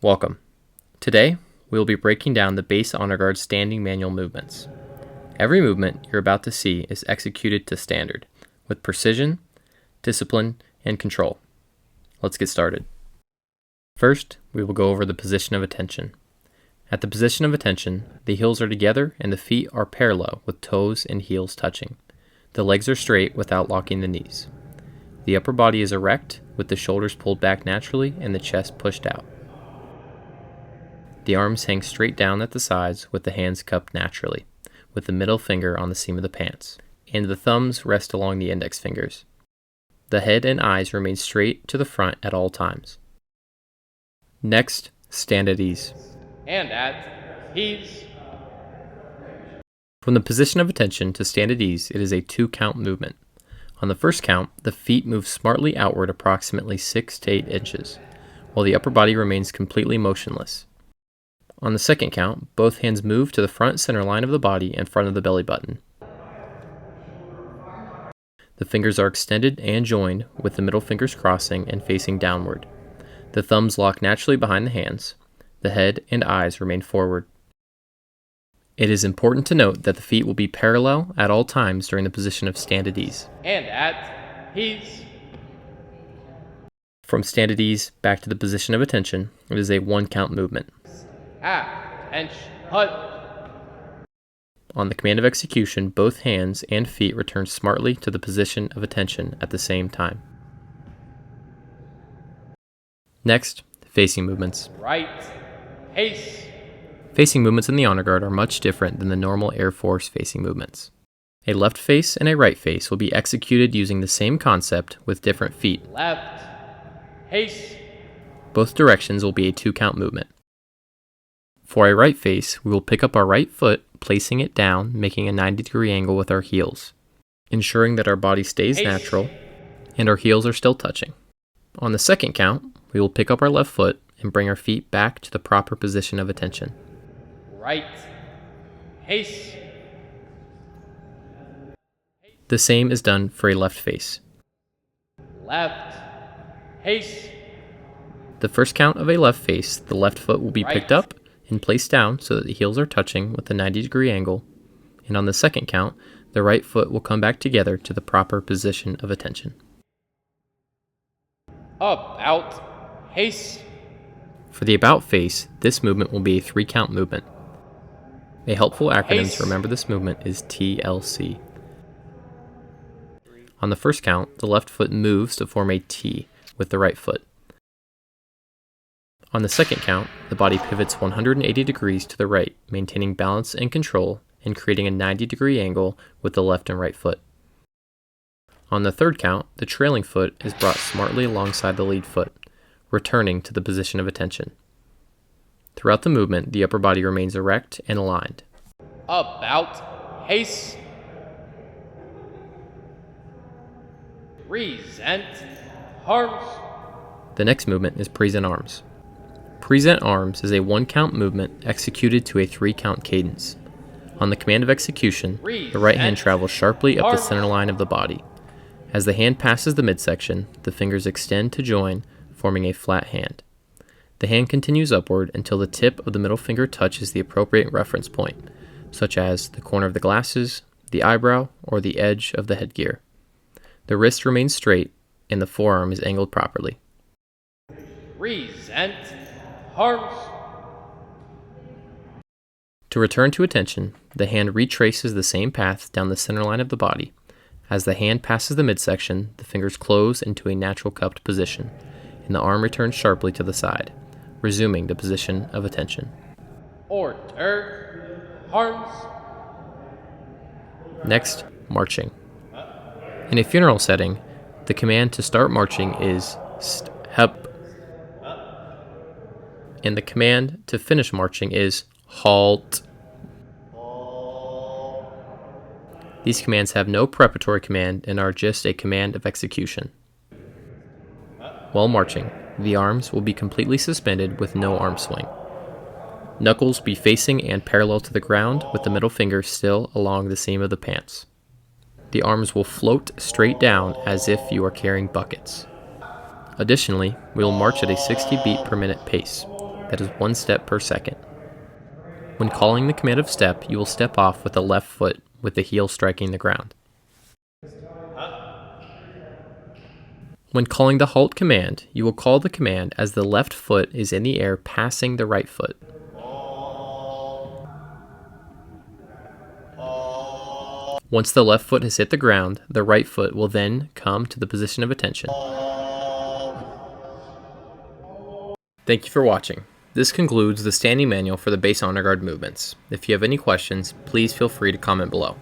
Welcome. Today, we will be breaking down the base honor guard standing manual movements. Every movement you're about to see is executed to standard, with precision, discipline, and control. Let's get started. First, we will go over the position of attention. At the position of attention, the heels are together and the feet are parallel with toes and heels touching. The legs are straight without locking the knees. The upper body is erect, with the shoulders pulled back naturally and the chest pushed out. The arms hang straight down at the sides with the hands cupped naturally, with the middle finger on the seam of the pants, and the thumbs rest along the index fingers. The head and eyes remain straight to the front at all times. Next, stand at ease. And at ease. From the position of attention to stand at ease, it is a 2-count movement. On the first count, the feet move smartly outward approximately 6 to 8 inches, while the upper body remains completely motionless. On the second count, both hands move to the front center line of the body in front of the belly button. The fingers are extended and joined, with the middle fingers crossing and facing downward. The thumbs lock naturally behind the hands. The head and eyes remain forward. It is important to note that the feet will be parallel at all times during the position of stand at ease. And at ease. From stand at ease back to the position of attention, it is a 1-count movement. Attention. Hut. On the command of execution, both hands and feet return smartly to the position of attention at the same time. Next, facing movements. Right. Haste. Facing movements in the honor guard are much different than the normal Air Force facing movements. A left face and a right face will be executed using the same concept with different feet. Left. Haste. Both directions will be a 2-count movement. For a right face, we will pick up our right foot, placing it down, making a 90-degree angle with our heels, ensuring that our body stays natural and our heels are still touching. On the second count, we will pick up our left foot and bring our feet back to the proper position of attention. Right. Haste. The same is done for a left face. Left. Haste. The first count of a left face, the left foot will be picked Right. up and placed down so that the heels are touching with a 90-degree angle, and on the second count, the right foot will come back together to the proper position of attention. About. Haste. For the about face, this movement will be a 3-count movement. A helpful acronym Haste. to remember this movement is TLC. On the first count, the left foot moves to form a T with the right foot. On the second count, the body pivots 180 degrees to the right, maintaining balance and control and creating a 90-degree angle with the left and right foot. On the third count, the trailing foot is brought smartly alongside the lead foot, returning to the position of attention. Throughout the movement, the upper body remains erect and aligned. About. Haste. Present. Arms. The next movement is present arms. Present arms is a 1-count movement executed to a 3-count cadence. On the command of execution, the right hand travels sharply up the center line of the body. As the hand passes the midsection, the fingers extend to join, forming a flat hand. The hand continues upward until the tip of the middle finger touches the appropriate reference point, such as the corner of the glasses, the eyebrow, or the edge of the headgear. The wrist remains straight, and the forearm is angled properly. Present. Arms. To return to attention, the hand retraces the same path down the center line of the body. As the hand passes the midsection, the fingers close into a natural cupped position, and the arm returns sharply to the side, resuming the position of attention. Order. Arms. Next, marching. In a funeral setting, the command to start marching is step, and the command to finish marching is halt. These commands have no preparatory command and are just a command of execution. While marching, the arms will be completely suspended with no arm swing. Knuckles be facing and parallel to the ground with the middle finger still along the seam of the pants. The arms will float straight down as if you are carrying buckets. Additionally, we will march at a 60 beat per minute pace, that is 1 step per second. When calling the command of step, you will step off with the left foot with the heel striking the ground. When calling the halt command, you will call the command as the left foot is in the air passing the right foot. Once the left foot has hit the ground, the right foot will then come to the position of attention. Thank you for watching. This concludes the standing manual for the base honor guard movements. If you have any questions, please feel free to comment below.